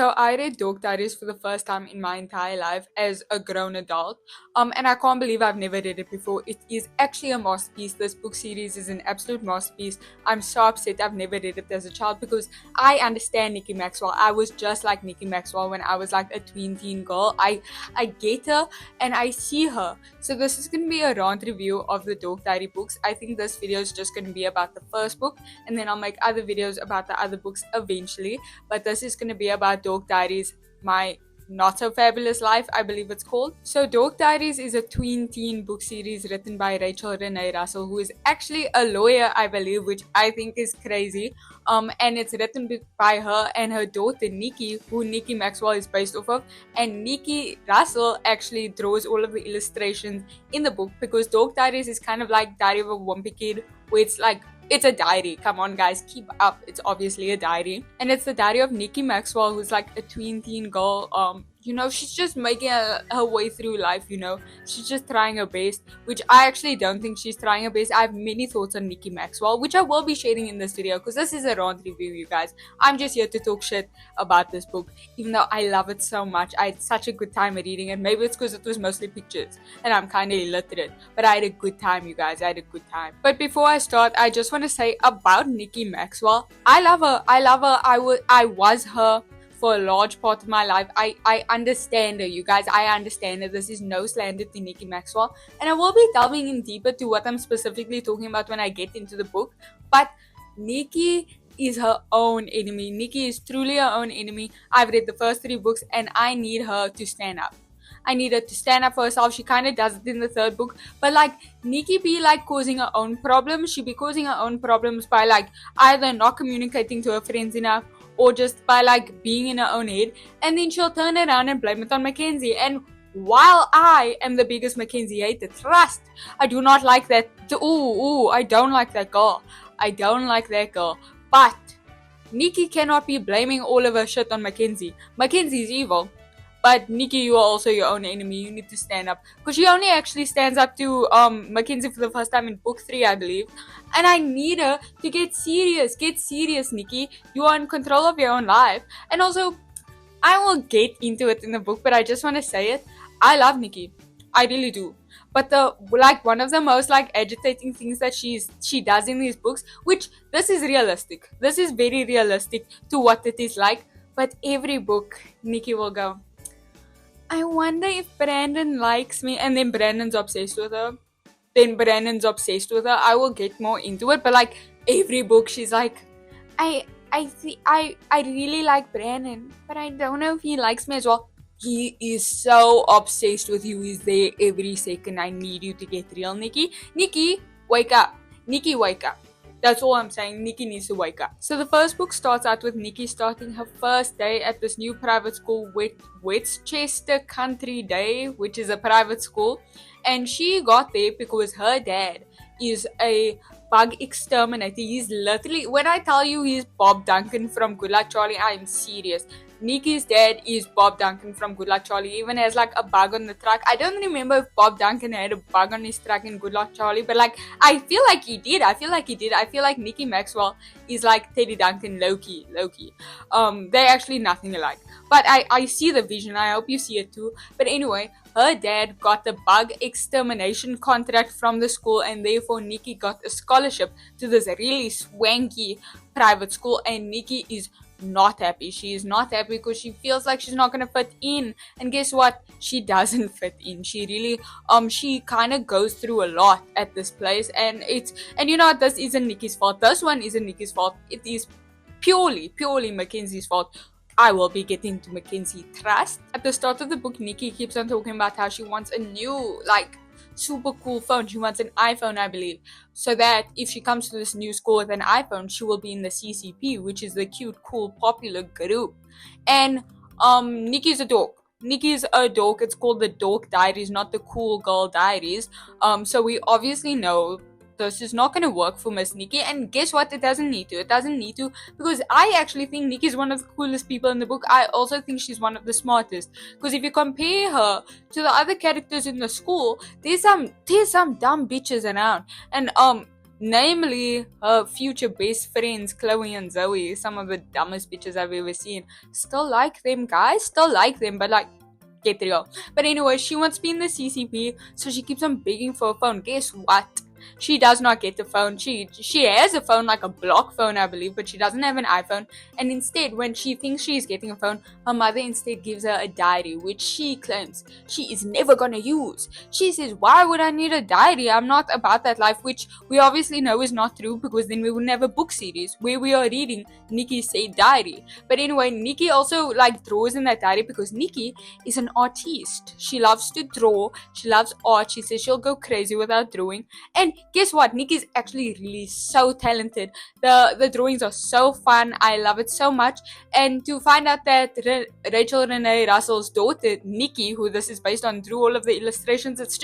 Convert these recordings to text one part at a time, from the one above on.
So I read Dork Diaries for the first time in my entire life as a grown adult. And I can't believe I've never read it before. It is actually a masterpiece. This book series is an absolute masterpiece. I'm so upset I've never read it as a child because I understand Nikki Maxwell. I was just like Nikki Maxwell when I was like a teen girl. I get her and I see her. So this is gonna be a rant review of the Dork Diary books. I think this video is just gonna be about the first book, and then I'll make other videos about the other books eventually. But this is gonna be about Dork Diaries, my not so fabulous life, I believe it's called. So Dork Diaries is a tween teen book series written by Rachel Renee Russell, who is actually a lawyer, I believe, which I think is crazy. And it's written by her and her daughter Nikki, who Nikki Maxwell is based off of. And Nikki Russell actually draws all of the illustrations in the book, because Dork Diaries is kind of like Diary of a Wimpy Kid, where it's like, it's a diary. Come on, guys, keep up. It's obviously a diary. And it's the diary of Nikki Maxwell, who's like a tween teen girl. She's just making her way through life, She's just trying her best, which I actually don't think she's trying her best. I have many thoughts on Nikki Maxwell, which I will be sharing in this video, because this is a rant review, you guys. I'm just here to talk shit about this book, even though I love it so much. I had such a good time reading it. Maybe it's because it was mostly pictures, and I'm kind of illiterate, but I had a good time, you guys. I had a good time. But before I start, I just want to say about Nikki Maxwell, I love her. I was her for a large part of my life. I understand her, you guys. I understand her. This is no slander to Nikki Maxwell, and I will be delving in deeper to what I'm specifically talking about when I get into the book. But Nikki is her own enemy. Nikki is truly her own enemy. I've read the first 3 books, and I need her to stand up. I need her to stand up for herself. She kind of does it in the 3rd book, but like Nikki be like causing her own problems. She be causing her own problems by like either not communicating to her friends enough, or just by like being in her own head, and then she'll turn around and blame it on Mackenzie. And while I am the biggest Mackenzie hater, trust, I do not like that. I don't like that girl. I don't like that girl. But Nikki cannot be blaming all of her shit on Mackenzie. Mackenzie's evil. But Nikki, you are also your own enemy. You need to stand up. Because she only actually stands up to Mackenzie for the first time in book 3, I believe. And I need her to get serious. Get serious, Nikki. You are in control of your own life. And also, I will get into it in the book, but I just want to say it. I love Nikki. I really do. But one of the most like agitating things that she does in these books, which this is realistic. This is very realistic to what it is like. But every book, Nikki will go, I wonder if Brandon likes me, and then Brandon's obsessed with her. I will get more into it, but like every book she's like, I really like Brandon, but I don't know if he likes me as well. He is so obsessed with you. He's there every second. I need you to get real, Nikki. Nikki, wake up. Nikki, wake up. That's all I'm saying. Nikki needs to wake up. So the first book starts out with Nikki starting her first day at this new private school, Westchester Country Day, which is a private school. And she got there because her dad is a bug exterminator. He's literally, when I tell you he's Bob Duncan from Good Luck Charlie, I'm serious. Nikki's dad is Bob Duncan from Good Luck Charlie. He even has like a bug on the truck. I don't remember if Bob Duncan had a bug on his truck in Good Luck Charlie, but like I feel like he did. I feel like Nikki Maxwell is like Teddy Duncan, low-key. They're actually nothing alike. But I see the vision. I hope you see it too. But anyway, her dad got the bug extermination contract from the school, and therefore Nikki got a scholarship to this really swanky private school, and Nikki is not happy. She is not happy because she feels like she's not gonna fit in. And guess what? She doesn't fit in. She really she kind of goes through a lot at this place, and this isn't Nikki's fault. This one isn't Nikki's fault. It is purely Mackenzie's fault. I will be getting to Mackenzie. Trust. At the start of the book, Nikki keeps on talking about how she wants a new super cool phone. She wants an iPhone, I believe, so that if she comes to this new school with an iPhone, she will be in the CCP, which is the cute, cool, popular group. And Nikki's a dork. It's called the Dork Diaries, not the Cool Girl Diaries. So we obviously know this is not going to work for Miss Nikki, and guess what? It doesn't need to, because I actually think Nikki is one of the coolest people in the book. I also think she's one of the smartest, because if you compare her to the other characters in the school, there's some dumb bitches around, and namely her future best friends Chloe and Zoe, some of the dumbest bitches I've ever seen. Still like them, guys, still like them, but like, get real. But anyway, she wants to be in the CCP, so she keeps on begging for a phone. Guess what? She does not get the phone. She has a phone, like a block phone, I believe, but she doesn't have an iPhone. And instead, when she thinks she is getting a phone, her mother instead gives her a diary, which she claims she is never gonna use. She says, why would I need a diary? I'm not about that life, which we obviously know is not true, because then we wouldn't have a book series where we are reading Nikki Said Diary. But anyway, Nikki also like draws in that diary because Nikki is an artiste. She loves to draw. She loves art. She says she'll go crazy without drawing. And guess what? Nikki's actually really so talented. The drawings are so fun. I love it so much. And to find out that Rachel Renee Russell's daughter, Nikki, who this is based on, drew all of the illustrations, it's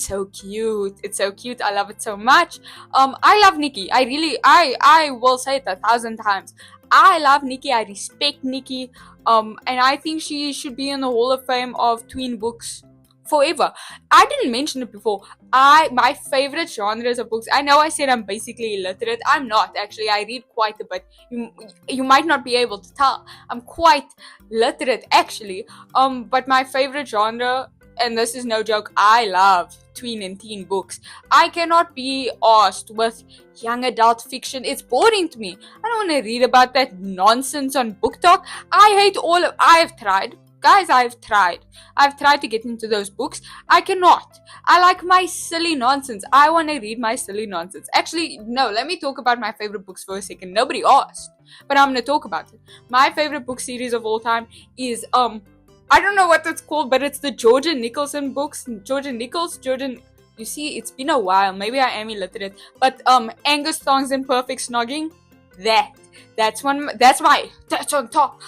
so cute. It's so cute. I love it so much. I love Nikki. I will say it 1,000 times. I love Nikki. I respect Nikki. And I think she should be in the Hall of Fame of tween books forever. I didn't mention it before. My favorite genres of books. I know I said I'm basically illiterate. I'm not, actually. I read quite a bit. You might not be able to tell. I'm quite literate, actually. But my favorite genre, and this is no joke, I love tween and teen books. I cannot be asked with young adult fiction. It's boring to me. I don't want to read about that nonsense on Book Talk. I've tried. Guys, I've tried to get into those books. I cannot. I like my silly nonsense. I want to read my silly nonsense. Actually, no, let me talk about my favorite books for a second. Nobody asked, but I'm going to talk about it. My favorite book series of all time is, I don't know what it's called, but it's the Georgia Nicholson books. You see, it's been a while. Maybe I am illiterate. But, Angus Thongs and Perfect Snogging, that's on top.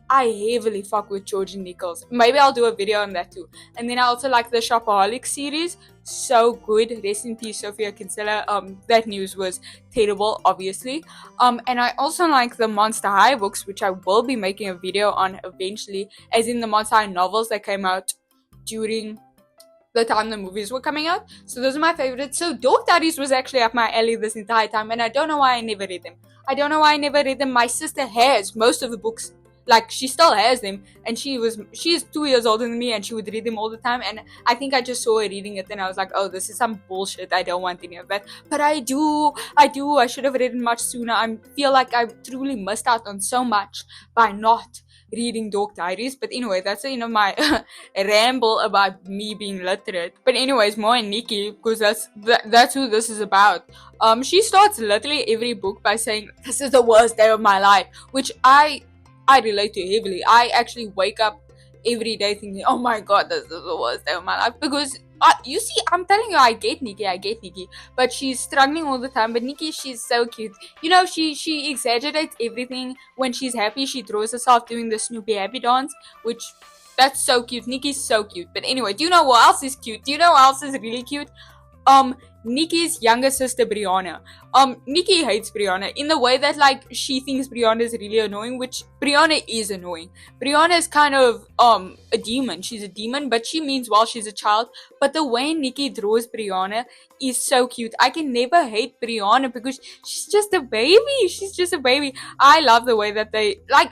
I heavily fuck with Georgia Nichols. Maybe I'll do a video on that too. And then I also like the Shopaholic series. So good. Rest in peace, Sophia Kinsella. That news was terrible, obviously. And I also like the Monster High books, which I will be making a video on eventually, as in the Monster High novels that came out during the time the movies were coming out. So those are my favorites. So Dork Diaries was actually up my alley this entire time, and I don't know why I never read them. My sister has most of the books. Like, she still has them, and she is 2 years older than me, and she would read them all the time, and I think I just saw her reading it, and I was like, oh, this is some bullshit, I don't want any of that. But I should have read it much sooner. I feel like I truly missed out on so much by not reading Dork Diaries. But anyway, that's my ramble about me being literate. But anyways, more on Nikki, because that's who this is about. She starts literally every book by saying, this is the worst day of my life, which I relate to heavily. I actually wake up every day thinking, oh my god, this is the worst day of my life. Because, you see, I'm telling you, I get Nikki. But she's struggling all the time. But Nikki, she's so cute. She exaggerates everything. When she's happy, she draws herself doing the Snoopy happy dance, which, that's so cute. Nikki's so cute. But anyway, do you know what else is cute? Do you know what else is really cute? Nikki's younger sister, Brianna. Nikki hates Brianna in the way that, like, she thinks Brianna is really annoying, which Brianna is annoying. Brianna is kind of, a demon. She's a demon, but she means well, she's a child. But the way Nikki draws Brianna is so cute. I can never hate Brianna because she's just a baby. I love the way that they, like,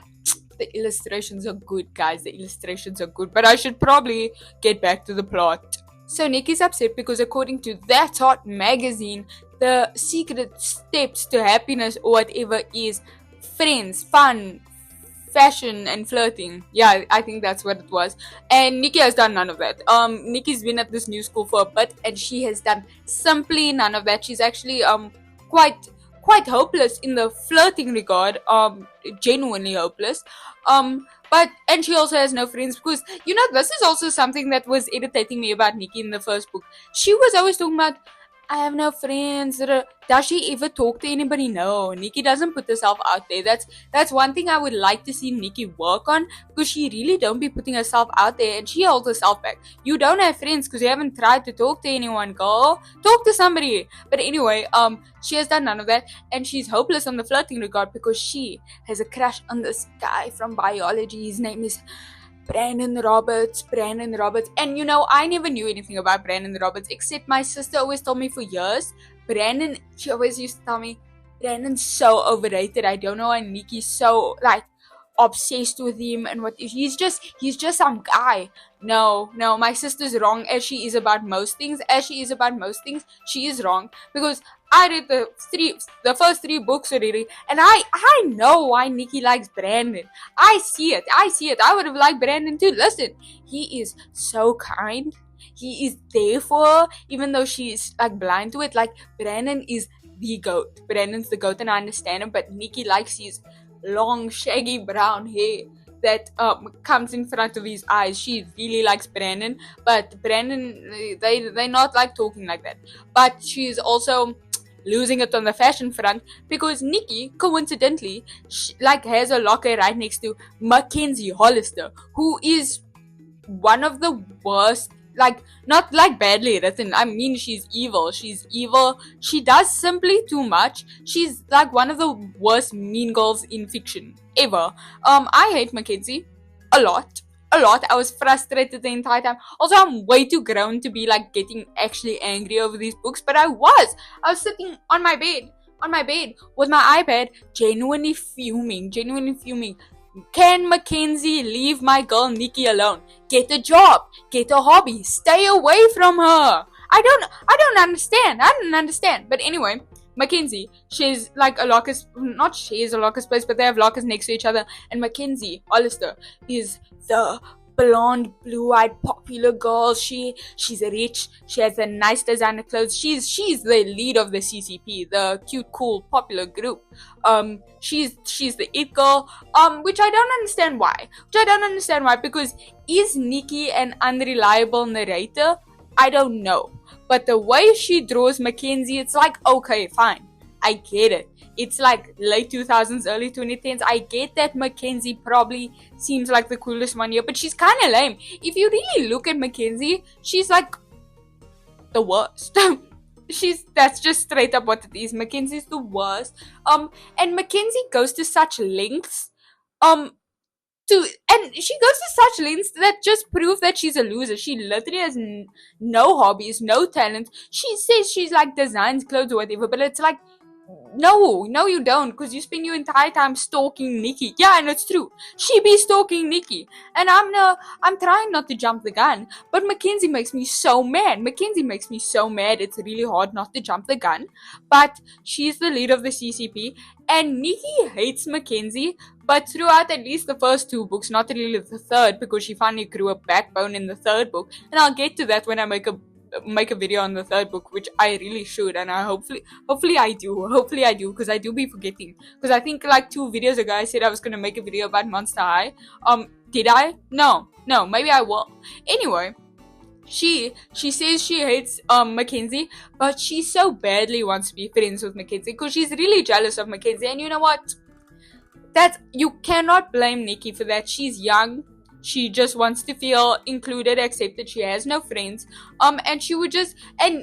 the illustrations are good, guys. The illustrations are good. But I should probably get back to the plot. So Nikki's upset because according to That's Hot magazine, the secret steps to happiness or whatever is friends, fun, fashion, and flirting. Yeah, I think that's what it was. And Nikki has done none of that. Nikki's been at this new school for a bit, and she has done simply none of that. She's actually quite hopeless in the flirting regard. Genuinely hopeless. And she also has no friends because, this is also something that was irritating me about Nikki in the first book. She was always talking about, I have no friends. Does she ever talk to anybody? No. Nikki doesn't put herself out there. That's one thing I would like to see Nikki work on, because she really don't be putting herself out there, and she holds herself back. You don't have friends because you haven't tried to talk to anyone, girl. Talk to somebody. But anyway, she has done none of that, and she's hopeless on the flirting regard because she has a crush on this guy from biology. His name is Brandon Roberts. And I never knew anything about Brandon Roberts, except my sister always told me for years Brandon, she always used to tell me, Brandon's so overrated. I don't know why Nikki's so like obsessed with him and what he's just some guy. No, my sister's wrong as she is about most things. She is wrong because I read the first three books already, and I know why Nikki likes Brandon. I see it. I would have liked Brandon too. Listen, he is so kind. He is there for her, even though she's like blind to it. Like Brandon is the goat. Brandon's the goat, and I understand him. But Nikki likes his long, shaggy brown hair that comes in front of his eyes. She really likes Brandon, but Brandon, they not like talking like that. But she's also losing it on the fashion front because Nikki, coincidentally, has a locker right next to Mackenzie Hollister, who is one of the worst, like not like badly written. I mean, she's evil. She does simply too much. She's like one of the worst mean girls in fiction ever. I hate Mackenzie a lot. I was frustrated the entire time. Also, I'm way too grown to be like getting actually angry over these books, but I was sitting on my bed with my iPad, genuinely fuming. Can Mackenzie leave my girl Nikki alone? Get a job, get a hobby, stay away from her. I don't understand. But anyway, Mackenzie, she's like a lockers, not shares a lockers place, but they have lockers next to each other. And Mackenzie Hollister is the blonde, blue-eyed, popular girl. She's rich. She has a nice designer clothes. She's the lead of the CCP, the cute, cool, popular group. She's the it girl. Which I don't understand why. Because is Nikki an unreliable narrator? I don't know. But the way she draws Mackenzie, it's like, okay, fine. I get it. It's like late 2000s, early 2010s. I get that Mackenzie probably seems like the coolest one here, but she's kind of lame. If you really look at Mackenzie, she's like the worst. That's just straight up what it is. Mackenzie's the worst. And Mackenzie goes to such lengths, she goes to such lengths that just prove that she's a loser. She literally has no hobbies, no talent. She says she's like designs clothes or whatever, but it's like, no, you don't, because you spend your entire time stalking Nikki. Yeah, and it's true. She be stalking Nikki, and I'm trying not to jump the gun, but Mackenzie makes me so mad. It's really hard not to jump the gun, but she's the leader of the CCP, and Nikki hates Mackenzie. But throughout at least the first two books, not really the third, because she finally grew a backbone in the third book, and I'll get to that when I make a video on the third book, which I really should, and I hopefully I do, because I do be forgetting, because I think like 2 videos ago I said I was going to make a video about Monster High. Did I? No, maybe I will. Anyway, she says she hates Mackenzie, but she so badly wants to be friends with Mackenzie because she's really jealous of Mackenzie. And you know what, you cannot blame Nikki for that. She's young. She just wants to feel included, accepted. She has no friends. And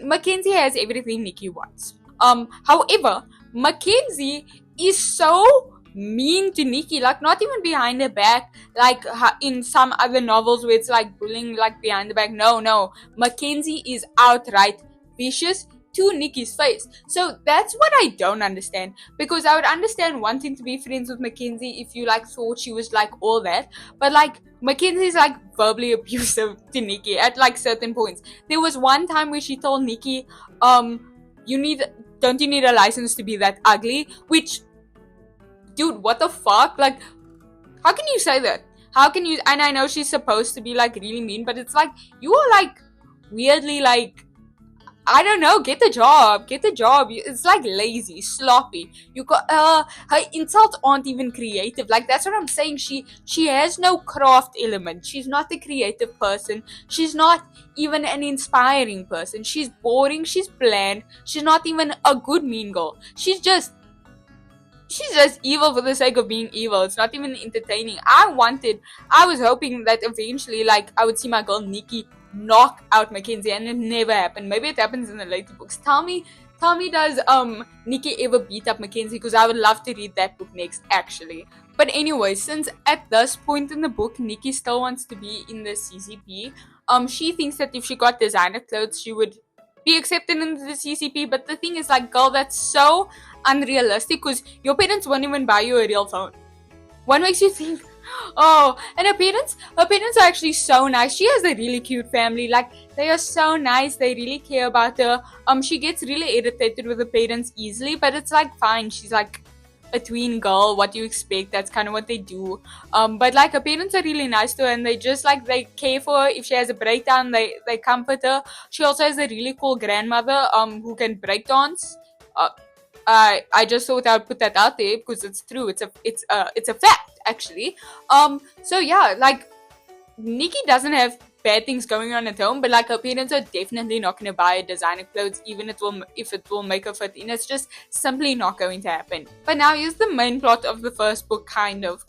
Mackenzie has everything Nikki wants. However, Mackenzie is so mean to Nikki, like not even behind her back, like in some other novels where it's like bullying, like behind the back. No. Mackenzie is outright vicious to Nikki's face. So that's what I don't understand, because I would understand wanting to be friends with Mackenzie if you like thought she was like all that, but like Mackenzie's like verbally abusive to Nikki at like certain points. There was one time where she told Nikki, don't you need a license to be that ugly? Which, dude, what the fuck? Like, how can you say that? And I know she's supposed to be like really mean, but it's like, you are like weirdly like, I don't know, get a job. It's like lazy, sloppy. Her insults aren't even creative. Like, that's what I'm saying. She has no craft element. She's not a creative person. She's not even an inspiring person. She's boring. She's bland. She's not even a good mean girl. She's just evil for the sake of being evil. It's not even entertaining. I was hoping that eventually, like, I would see my girl Nikki knock out Mackenzie, and it never happened. Maybe it happens in the later books. Tell me, does Nikki ever beat up Mackenzie? Because I would love to read that book next, actually. But anyway, since at this point in the book, Nikki still wants to be in the CCP, she thinks that if she got designer clothes, she would be accepted into the CCP. But the thing is, like, girl, that's so unrealistic because your parents won't even buy you a real phone. What makes you think? Oh, and her parents are actually so nice. She has a really cute family. Like, they are so nice. They really care about her. She gets really irritated with her parents easily, but it's like fine. She's like a tween girl. What do you expect? That's kind of what they do. But like, her parents are really nice to her, and they just like, they care for her. If she has a breakdown, they comfort her. She also has a really cool grandmother who can break dance. I just thought I would put that out there because it's true. It's a fact actually. So yeah, like, Nikki doesn't have bad things going on at home, but like, her parents are definitely not going to buy her designer clothes, even if it will make her fit in. It's just simply not going to happen. But now here's the main plot of the first book, kind of.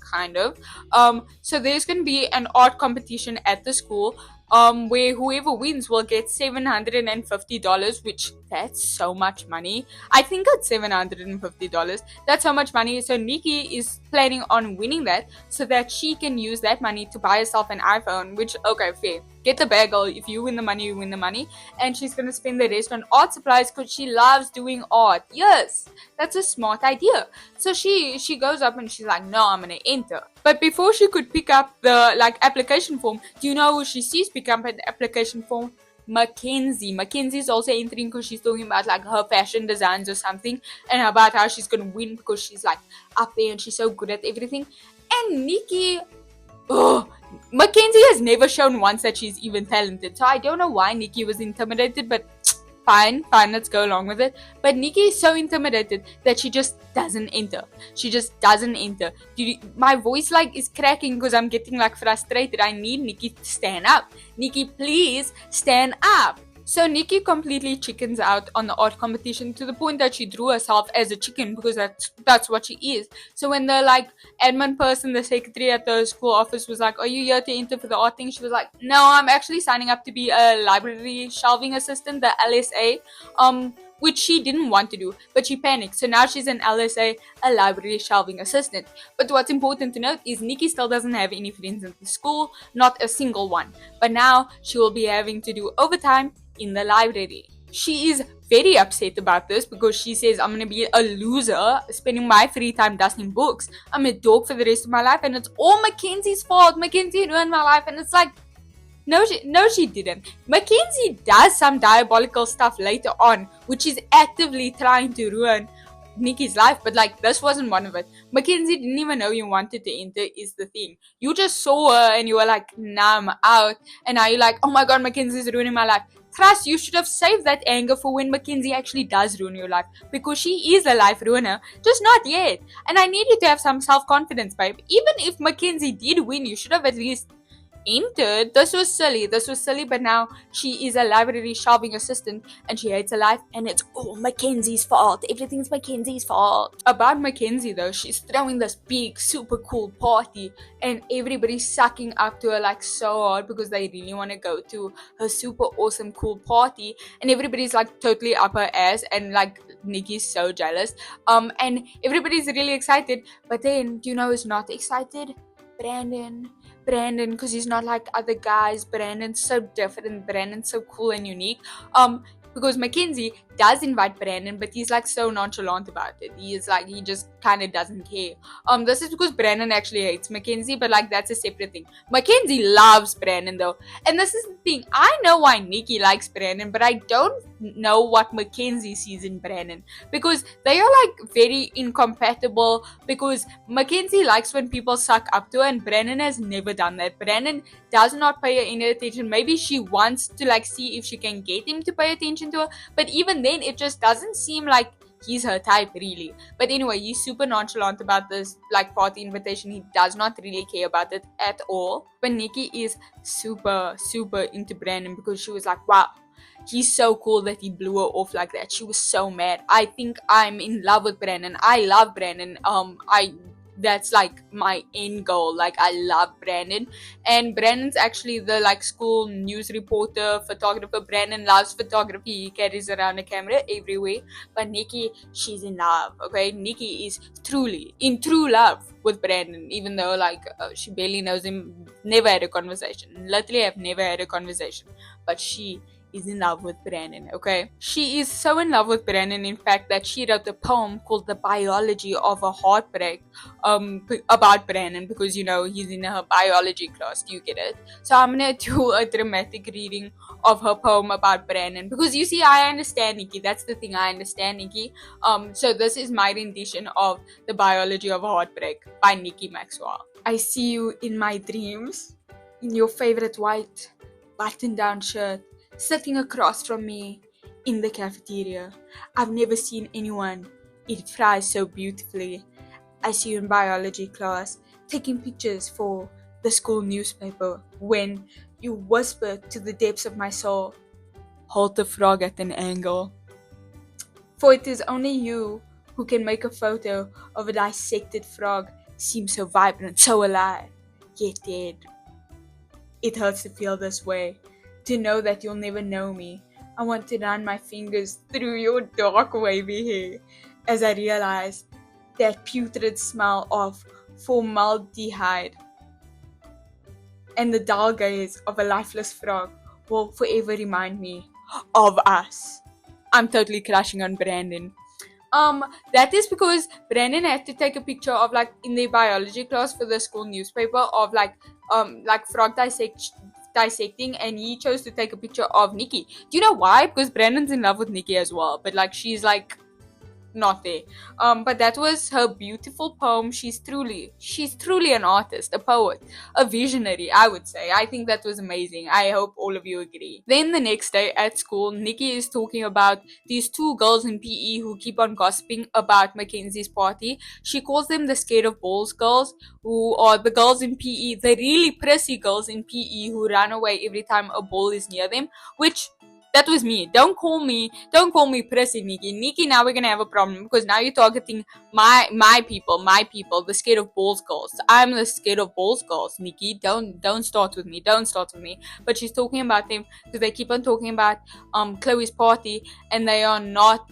So there's going to be an art competition at the school, where whoever wins will get $750, which that's so much money. I think it's $750. That's so much money. So Nikki is planning on winning that so that she can use that money to buy herself an iPhone, which, okay, fair. Get the bag, girl. If you win the money, you win the money. And she's going to spend the rest on art supplies because she loves doing art. Yes, that's a smart idea. So she goes up and she's like, no, I'm going to enter. But before she could pick up the like application form, do you know who she sees pick up an application form? Mackenzie. Mackenzie's also entering because she's talking about like her fashion designs or something, and about how she's going to win because she's like up there and she's so good at everything. And Nikki, Mackenzie has never shown once that she's even talented. So I don't know why Nikki was intimidated, but fine, let's go along with it. But Nikki is so intimidated that she just doesn't enter. My voice like is cracking because I'm getting like frustrated. I need Nikki to stand up. Nikki, please stand up. So Nikki completely chickens out on the art competition to the point that she drew herself as a chicken because that's what she is. So when the like admin person, the secretary at the school office was like, are you here to enter for the art thing? She was like, no, I'm actually signing up to be a library shelving assistant, the LSA, which she didn't want to do, but she panicked. So now she's an LSA, a library shelving assistant. But what's important to note is Nikki still doesn't have any friends at the school, not a single one. But now she will be having to do overtime in the library. She is very upset about this because she says, I'm gonna be a loser spending my free time dusting books. I'm a dork for the rest of my life, and it's all Mackenzie's fault. Mackenzie ruined my life. And it's like, no, she didn't. Mackenzie does some diabolical stuff later on, which is actively trying to ruin Nikki's life, but like, this wasn't one of it. Mackenzie didn't even know you wanted to enter, is the thing. You just saw her and you were like, nah, I'm out. And now you're like, oh my god, Mackenzie's ruining my life. Trust, you should have saved that anger for when Mackenzie actually does ruin your life, because she is a life ruiner, just not yet. And I need you to have some self-confidence, babe. Even if Mackenzie did win, you should have at least entered. This was silly, but now she is a library shelving assistant and she hates her life, and it's all Mackenzie's fault. Everything's Mackenzie's fault. About Mackenzie though, she's throwing this big super cool party and everybody's sucking up to her like so hard because they really want to go to her super awesome cool party, and everybody's like totally up her ass, and like Nikki's so jealous, and everybody's really excited. But then, do you know who's not excited? Brandon, because he's not like other guys. Brandon's so different. Brandon's so cool and unique. Because Mackenzie does invite Brandon, but he's like so nonchalant about it. He just kind of doesn't care. This is because Brandon actually hates Mackenzie, but like, that's a separate thing. Mackenzie loves Brandon though, and this is the thing. I know why Nikki likes Brandon, but I don't know what Mackenzie sees in Brandon, because they are like very incompatible. Because Mackenzie likes when people suck up to her, and Brandon has never done that. Brandon does not pay her any attention. Maybe she wants to like see if she can get him to pay attention to her, but even then it just doesn't seem like he's her type really. But anyway, he's super nonchalant about this like party invitation. He does not really care about it at all. But Nikki is super into Brandon because she was like, wow, he's so cool that he blew her off like that. She was so mad. I think I'm in love with Brandon. I love Brandon. That's like my end goal. Like, I love Brandon, and Brandon's actually the like school news reporter, photographer. Brandon loves photography. He carries around a camera everywhere. But Nikki, she's in love. Okay, Nikki is truly in true love with Brandon, even though like she barely knows him. Never had a conversation. Literally, I've never had a conversation, but she is in love with Brandon, okay? She is so in love with Brandon, in fact, that she wrote a poem called The Biology of a Heartbreak about Brandon, because, you know, he's in her biology class. Do you get it? So I'm gonna do a dramatic reading of her poem about Brandon, because you see, I understand Nikki. That's the thing, I understand Nikki. So this is my rendition of The Biology of a Heartbreak by Nikki Maxwell. I see you in my dreams, in your favorite white button-down shirt, sitting across from me in the cafeteria. I've never seen anyone eat fries so beautifully. I see you in biology class, taking pictures for the school newspaper, when you whisper to the depths of my soul, hold the frog at an angle. For it is only you who can make a photo of a dissected frog seem so vibrant, so alive, yet dead. It hurts to feel this way, to know that you'll never know me. I want to run my fingers through your dark wavy hair as I realize that putrid smell of formaldehyde and the dull gaze of a lifeless frog will forever remind me of us. I'm totally crashing on Brandon. That is because Brandon had to take a picture of, like, in their biology class for the school newspaper of like frog dissecting, and he chose to take a picture of Nikki. Do you know why? Because Brandon's in love with Nikki as well, but like she's like not there. But that was her beautiful poem. She's truly an artist, a poet, a visionary, I would say. I think that was amazing. I hope all of you agree. Then the next day at school, Nikki is talking about these two girls in PE who keep on gossiping about Mackenzie's party. She calls them the scared of balls girls, who are the girls in PE, the really prissy girls in PE who run away every time a ball is near them, which that was me. Don't call me prissy, Nikki. Nikki, now we're gonna have a problem, because now you're targeting my people, the scared of balls girls. I'm the scared of balls girls, Nikki. Don't start with me. But she's talking about them because they keep on talking about Chloe's party, and they are not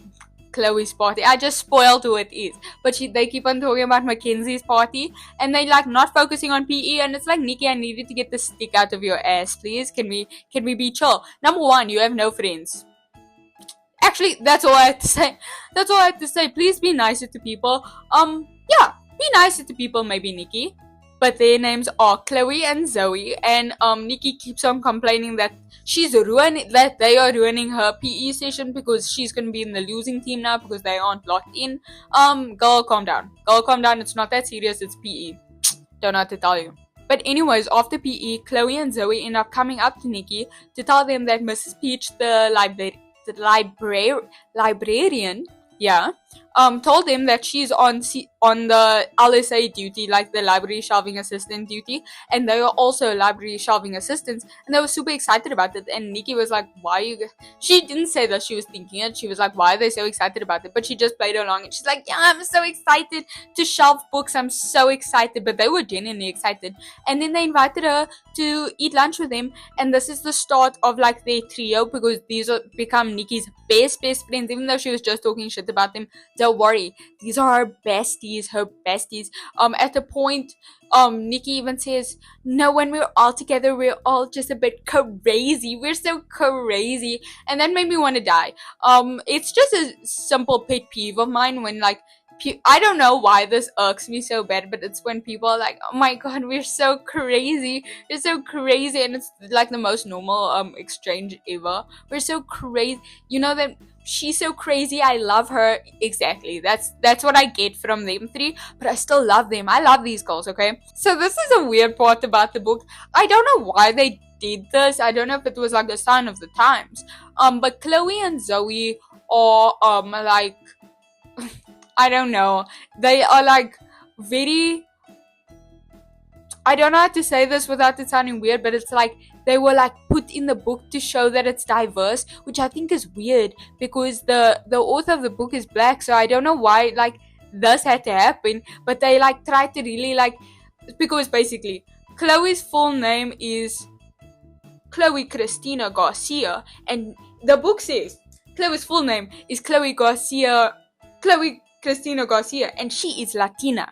Chloe's party. I just spoiled who it is. But they keep on talking about Mackenzie's party, and they like not focusing on PE, and it's like, Nikki, I needed to get the stick out of your ass, please. Can we be chill? Number one, you have no friends. Actually, that's all I had to say. Please be nicer to people. Yeah, be nicer to people, maybe, Nikki. But their names are Chloe and Zoe, and Nikki keeps on complaining that they are ruining her PE session because she's gonna be in the losing team now because they aren't locked in. Girl, calm down. It's not that serious. It's PE. Don't know what to tell you. But anyways, after PE, Chloe and Zoe end up coming up to Nikki to tell them that Mrs. Peach, the librarian, told them that she's on the LSA duty, like the library shelving assistant duty, and they are also library shelving assistants, and they were super excited about it. And Nikki was like, she didn't say that she was thinking it. She was like, why are they so excited about it? But she just played along, and she's like, yeah, I'm so excited to shelf books. I'm so excited. But they were genuinely excited. And then they invited her to eat lunch with them, and this is the start of like their trio, because these are become Nikki's best friends, even though she was just talking shit about them. Don't worry, these are her besties. At a point, Nikki even says, no, when we're all together, we're all just a bit crazy. We're so crazy. And that made me want to die. It's just a simple pet peeve of mine when, like, I don't know why this irks me so bad, but it's when people are like, oh my god, we're so crazy. And it's like the most normal exchange ever. We're so crazy. You know that she's so crazy, I love her. Exactly. That's what I get from them three, but I still love them. I love these girls, okay? So this is a weird part about the book. I don't know why they did this. I don't know if it was like the sign of the times. But Chloe and Zoe are like I don't know. They are like very, I don't know how to say this without it sounding weird, but it's like they were like put in the book to show that it's diverse, which I think is weird because the author of the book is black, so I don't know why like this had to happen, but they like tried to really like, because basically Chloe's full name is Chloe Christina Garcia, and the book says Chloe's full name is Chloe Christina Garcia, and she is Latina.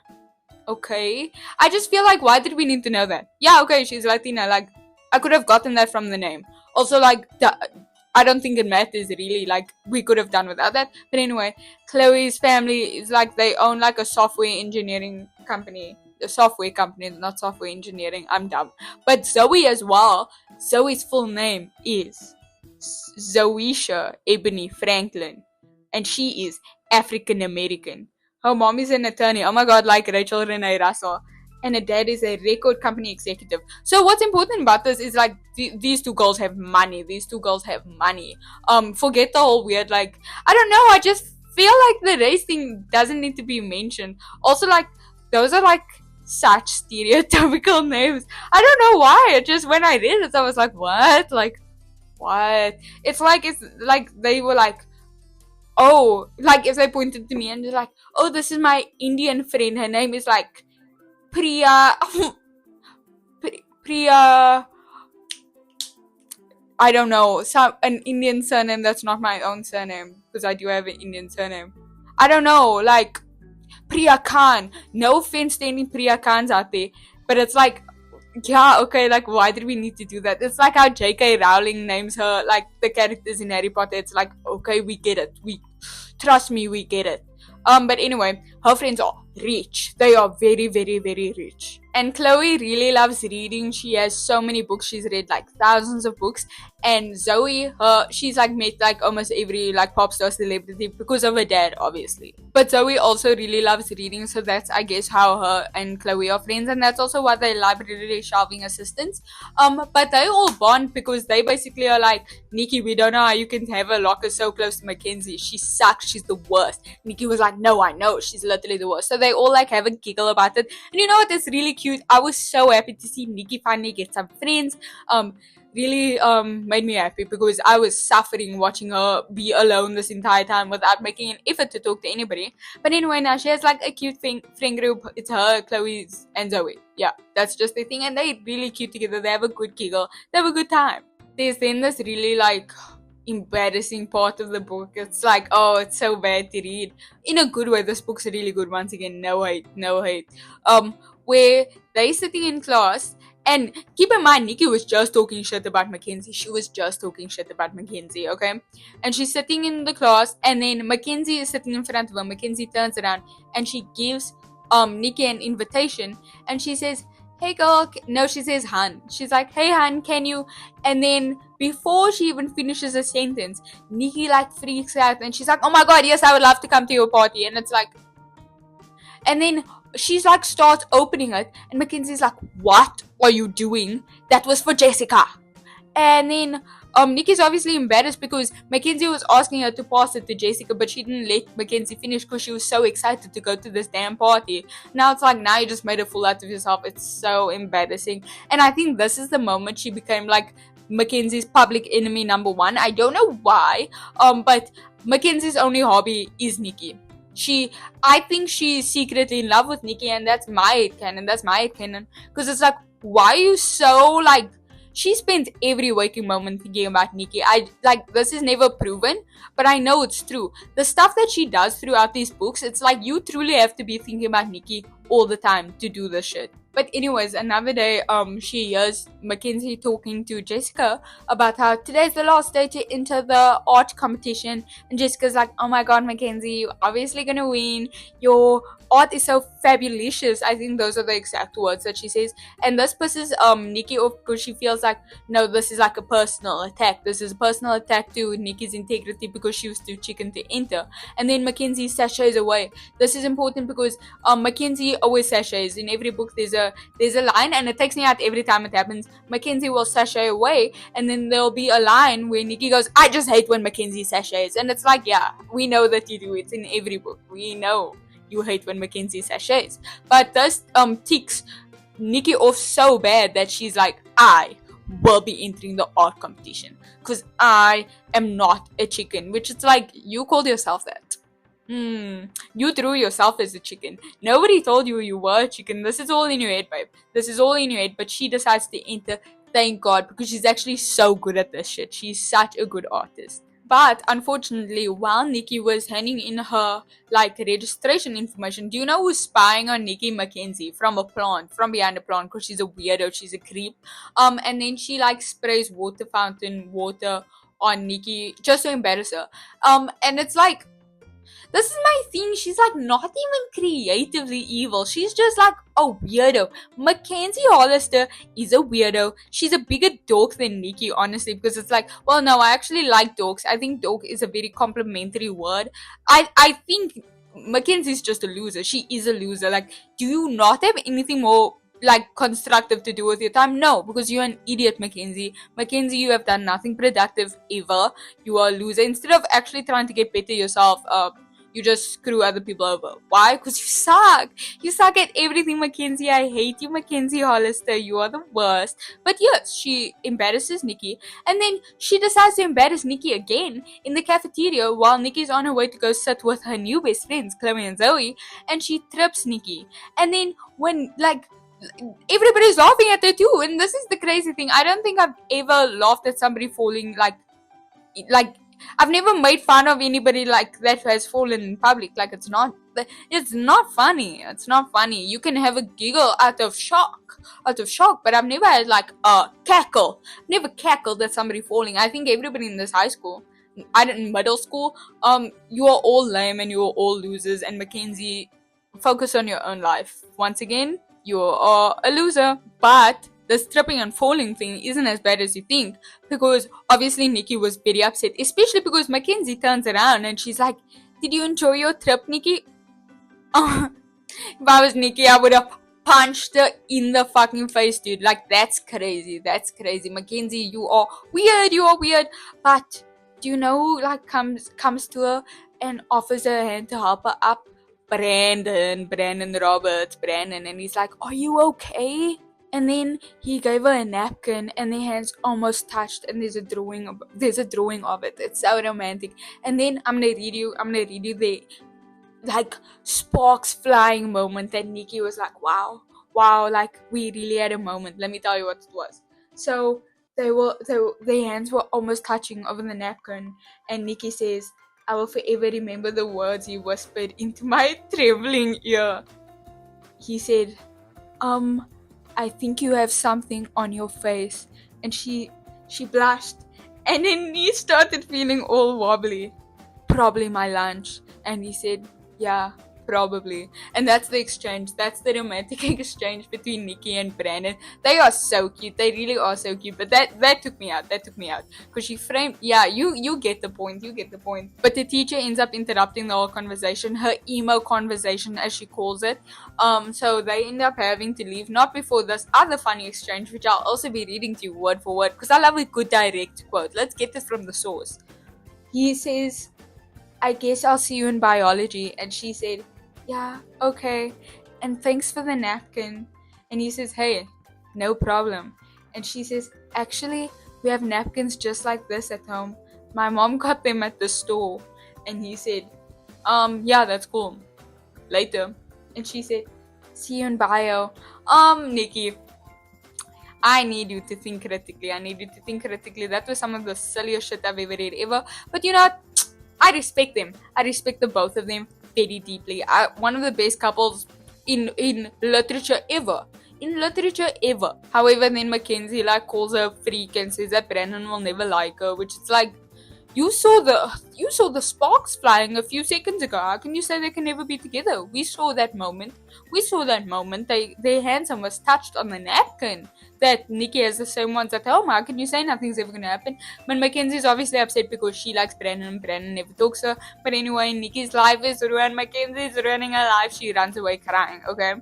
Okay, I just feel like, why did we need to know that? Yeah, okay, she's Latina. Like, I could have gotten that from the name. Also, like, I don't think it matters really. Like, we could have done without that. But anyway, Chloe's family is like, they own like a software engineering company. A software company, not software engineering. I'm dumb. But Zoe as well. Zoe's full name is Zoisha Ebony Franklin. And she is African American. Her mom is an attorney. Oh my god, like Rachel Renee Russell. And her dad is a record company executive. So what's important about this is like these two girls have money. These two girls have money. Forget the whole weird, like, I don't know, I just feel like the race thing doesn't need to be mentioned. Also, like, those are like such stereotypical names. I don't know why. It just, when I read it, I was like, what? Like, what? It's like they were like, oh, like if they pointed to me and they're like, oh, this is my Indian friend. Her name is like Priya. Priya. I don't know, an Indian surname that's not my own surname, because I do have an Indian surname. I don't know, like Priya Khan. No offense to any Priya Khans out there, but it's like, yeah, okay, like, why did we need to do that? It's like how J.K. Rowling names her, like, the characters in Harry Potter. It's like, okay, we get it. Trust me, we get it. But anyway, her friends are rich. They are very, very, very rich. And Chloe really loves reading. She has so many books. She's read like thousands of books. And Zoe, she's like met like almost every like pop star celebrity because of her dad, obviously. But Zoe also really loves reading, so that's, I guess, how her and Chloe are friends, and that's also why they're library shelving assistants. But they all bond because they basically are like, Nikki, we don't know how you can have a locker so close to Mackenzie. She sucks. She's the worst. Nikki was like, no, I know. She's literally the worst. So they all like have a giggle about it. And you know what? It's really cute. I was so happy to see Nikki finally get some friends. Really made me happy because I was suffering watching her be alone this entire time without making an effort to talk to anybody. But anyway, now she has like a cute friend group. It's her, Chloe's, and Zoe. Yeah, that's just the thing. And they're really cute together. They have a good giggle. They have a good time. There's then this really like embarrassing part of the book. It's like, oh, it's so bad to read. In a good way. This book's really good. Once again, no hate. Where they sitting in class. And keep in mind, Nikki was just talking shit about Mackenzie. She was just talking shit about Mackenzie, okay? And she's sitting in the class, and then Mackenzie is sitting in front of her. Mackenzie turns around, and she gives Nikki an invitation, and she says, hey girl, no, she says hun. She's like, hey hun, can you? And then before she even finishes a sentence, Nikki like freaks out, and she's like, oh my god, yes, I would love to come to your party. And it's like, and then she's like starts opening it, and Mackenzie's like, what are you doing? That was for Jessica. And then Nikki's obviously embarrassed because Mackenzie was asking her to pass it to Jessica, but she didn't let Mackenzie finish because she was so excited to go to this damn party. Now it's like, now you just made a fool out of yourself. It's so embarrassing. And I think this is the moment she became like Mackenzie's public enemy number one. I don't know why, but Mackenzie's only hobby is Nikki. I think she's secretly in love with Nikki, and that's my headcanon. Because it's like, why are you so like, she spends every waking moment thinking about Nikki. This is never proven, but I know it's true. The stuff that she does throughout these books, it's like you truly have to be thinking about Nikki all the time to do this shit. But anyways, another day, she hears Mackenzie talking to Jessica about how today's the last day to enter the art competition. And Jessica's like, oh my god, Mackenzie, you're obviously gonna win. Your art is so fabulous. I think those are the exact words that she says. And this pisses Nikki off because she feels like, no, this is like a personal attack. This is a personal attack to Nikki's integrity because she was too chicken to enter. And then Mackenzie sashays away. This is important because Mackenzie always sashays. In every book there's a line, and it takes me out every time it happens. Mackenzie will sashay away, and then there'll be a line where Nikki goes, I just hate when Mackenzie sashays. And it's like, yeah, we know that you do. It's in every book. We know you hate when Mackenzie sashays. But this ticks Nikki off so bad that she's like, I will be entering the art competition because I am not a chicken. Which it's like, you called yourself that. You threw yourself as a chicken. Nobody told you you were a chicken. This is all in your head, babe. This is all in your head. But she decides to enter. Thank God, because she's actually so good at this shit. She's such a good artist. But unfortunately, while Nikki was handing in her like registration information, do you know who's spying on Nikki? Mackenzie from behind a plant, because she's a weirdo, she's a creep. And then she like sprays water on Nikki just to embarrass her. And it's like, this is my thing. She's like not even creatively evil. She's just like a weirdo. Mackenzie Hollister is a weirdo. She's a bigger dork than Nikki, honestly, because it's like, well, no, I actually like dorks. I think dork is a very complimentary word. I think Mackenzie's just a loser. She is a loser. Like, do you not have anything more like constructive to do with your time? No, because you're an idiot, Mackenzie. Mackenzie, you have done nothing productive ever. You are a loser. Instead of actually trying to get better yourself, you just screw other people over. Why? Because you suck. You suck at everything, Mackenzie. I hate you, Mackenzie Hollister. You are the worst. But yes, she embarrasses Nikki, and then she decides to embarrass Nikki again in the cafeteria while Nikki's on her way to go sit with her new best friends, Chloe and Zoe, and she trips Nikki. And then when, like, everybody's laughing at her too, and this is the crazy thing. I don't think I've ever laughed at somebody falling like I've never made fun of anybody like that who has fallen in public. Like, it's not funny. It's not funny. You can have a giggle out of shock, but I've never had like a cackle. Never cackled at somebody falling. I think everybody in this high school, middle school, you are all lame and you are all losers. And Mackenzie, focus on your own life. Once again, you are a loser. But the stripping and falling thing isn't as bad as you think, because obviously Nikki was very upset, especially because Mackenzie turns around and she's like, "Did you enjoy your trip, Nikki?" If I was Nikki, I would have punched her in the fucking face, dude. Like, that's crazy. That's crazy. Mackenzie, you are weird. But do you know who like comes to her and offers her a hand to help her up? Brandon Roberts, and he's like, "Are you okay?" And then he gave her a napkin, and their hands almost touched, and there's a drawing of it. It's so romantic. And then I'm gonna read you the like sparks flying moment that Nikki was like, wow, like we really had a moment. Let me tell you what it was. So their hands were almost touching over the napkin, and Nikki says, "I will forever remember the words he whispered into my trembling ear." He said, "I think you have something on your face." And she blushed, and then he started feeling all wobbly. "Probably my lunch." And he said, "Yeah, probably." And that's the exchange. That's the romantic exchange between Nikki and Brandon. They are so cute. They really are so cute. But that took me out. Because she framed, yeah, you get the point. But the teacher ends up interrupting the whole conversation, her emo conversation as she calls it. So they end up having to leave, not before this other funny exchange, which I'll also be reading to you word for word, because I love a good direct quote. Let's get this from the source. He says, "I guess I'll see you in biology." And she said, "Yeah, okay. And thanks for the napkin." And he says, "Hey, no problem." And she says, "Actually, we have napkins just like this at home. My mom got them at the store." And he said, "Yeah, that's cool. Later." And she said, "See you in bio." Nikki, I need you to think critically. That was some of the silliest shit I've ever read ever. But you know what? I respect them. I respect the both of them very deeply. One of the best couples in literature ever. However, then Mackenzie like calls her a freak and says that Brandon will never like her, which is like, you saw the sparks flying a few seconds ago. How can you say they can never be together? We saw that moment. Their hands almost touched on the napkin. That Nikki has the same ones at home. How can you say nothing's ever gonna happen? But Mackenzie's obviously upset because she likes Brandon and Brandon never talks to her. But anyway, Nikki's life is ruined. Mackenzie's ruining her life. She runs away crying, okay?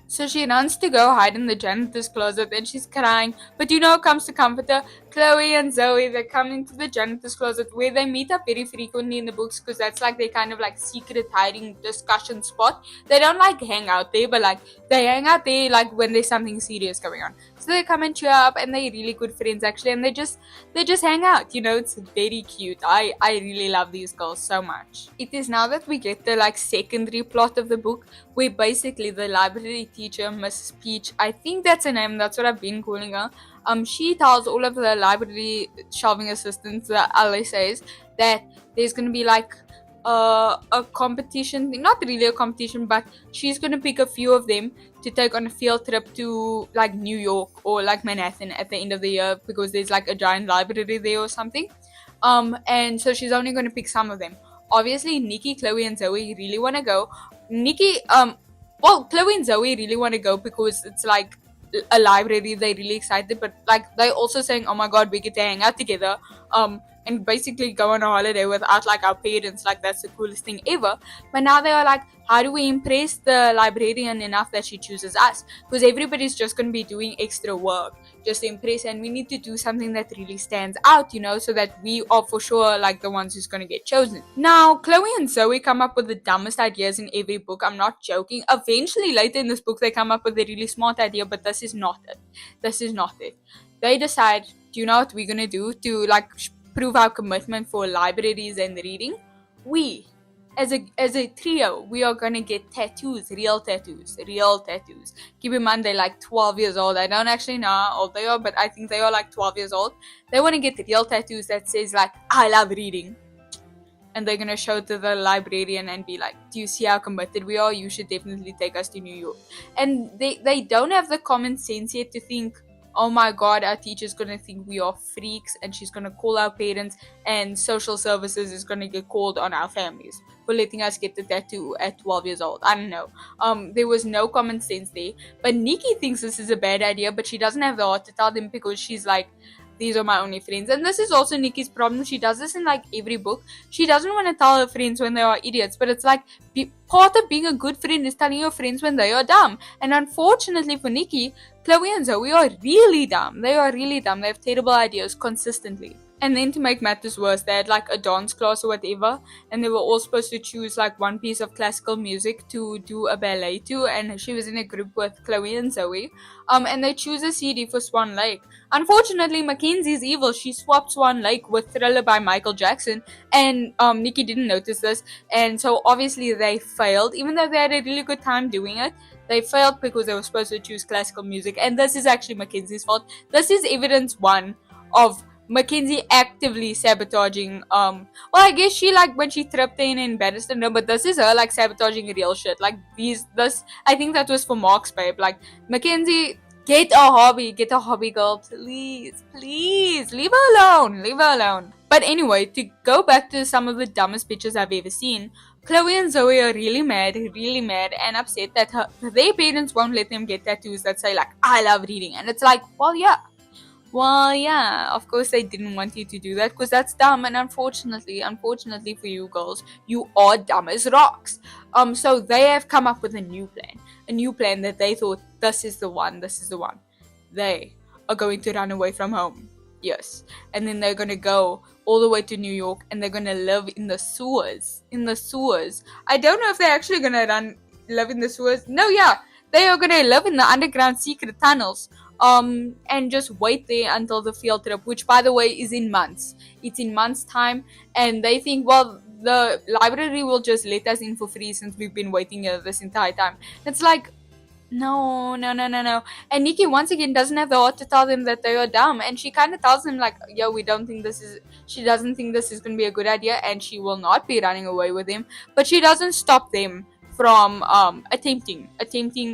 So she runs to go hide in the janitor's closet and she's crying. But you know who comes to comfort her? Chloe and Zoe. They come into the janitor's closet where they meet up very frequently in the books, because that's like their kind of like secret hiding discussion spot. They don't like hang out there, but like they hang out there like when there's something serious going on. So they come and cheer up, and they're really good friends actually, and they just hang out, you know. It's very cute. I really love these girls so much. It is now that we get the like secondary plot of the book, where basically the library teacher, Mrs. Peach, I think that's her name, that's what I've been calling her, she tells all of the library shelving assistants, the LSAs, that there's gonna be like a competition, not really a competition, but she's gonna pick a few of them to take on a field trip to like New York or like Manhattan at the end of the year, because there's like a giant library there or something. And so she's only going to pick some of them. Obviously, Nikki, Chloe, and Zoe really want to go. Chloe and Zoe really want to go because it's like a library. They're really excited, but like they're also saying, "Oh my god, we get to hang out together." And basically go on a holiday without like our parents. Like that's the coolest thing ever. But now they are like, how do we impress the librarian enough that she chooses us? Because everybody's just going to be doing extra work just to impress, and we need to do something that really stands out, so that we are for sure like the ones who's going to get chosen. Now, Chloe and Zoe come up with the dumbest ideas in every book. I'm not joking. Eventually, later in this book, they come up with a really smart idea, but this is not it. This is not it. They decide, do you know what we're going to do to like prove our commitment for libraries and reading? We, as a trio, we are gonna get tattoos, real tattoos. Keep in mind they're like 12 years old. I don't actually know how old they are, but I think they are like 12 years old. They want to get real tattoos that says like, I love reading. And they're gonna show to the librarian and be like, do you see how committed we are? You should definitely take us to New York. And they don't have the common sense yet to think, oh my god, our teacher's gonna think we are freaks and she's gonna call our parents, and social services is gonna get called on our families for letting us get the tattoo at 12 years old. I don't know. There was no common sense there. But Nikki thinks this is a bad idea, but she doesn't have the heart to tell them because she's like, these are my only friends. And this is also Nikki's problem. She does this in like every book. She doesn't want to tell her friends when they are idiots, but it's like part of being a good friend is telling your friends when they are dumb. And unfortunately for Nikki, Chloe and Zoe are really dumb. They are really dumb. They have terrible ideas consistently. And then to make matters worse, they had like a dance class or whatever, and they were all supposed to choose like one piece of classical music to do a ballet to, and she was in a group with Chloe and Zoe. And they choose a CD for Swan Lake. Unfortunately, Mackenzie's evil. She swapped Swan Lake with Thriller by Michael Jackson, and Nikki didn't notice this, and so obviously they failed, even though they had a really good time doing it. They failed because they were supposed to choose classical music, and this is actually Mackenzie's fault. This is evidence one of Mackenzie actively sabotaging, I guess she like when she tripped in and embarrassed her, no, but this is her like sabotaging real shit. Like I think that was for Mark's babe. Like, Mackenzie, get a hobby, girl, please, leave her alone. But anyway, to go back to some of the dumbest pictures I've ever seen, Chloe and Zoe are really mad and upset that their parents won't let them get tattoos that say like, I love reading. And it's like, well, yeah, of course they didn't want you to do that because that's dumb, and unfortunately for you girls, you are dumb as rocks. So they have come up with a new plan that they thought, this is the one. They are going to run away from home. Yes. And then they're gonna go all the way to New York and they're gonna live in the sewers. I don't know if they're actually gonna live in the sewers. No, yeah. They are gonna live in the underground secret tunnels. And just wait there until the field trip, which by the way is in months. It's in months' time, and they think, well, the library will just let us in for free since we've been waiting here this entire time. It's like, no. And Nikki once again doesn't have the heart to tell them that they are dumb, and she kind of tells them like, yo, she doesn't think this is gonna be a good idea, and she will not be running away with them, but she doesn't stop them from attempting,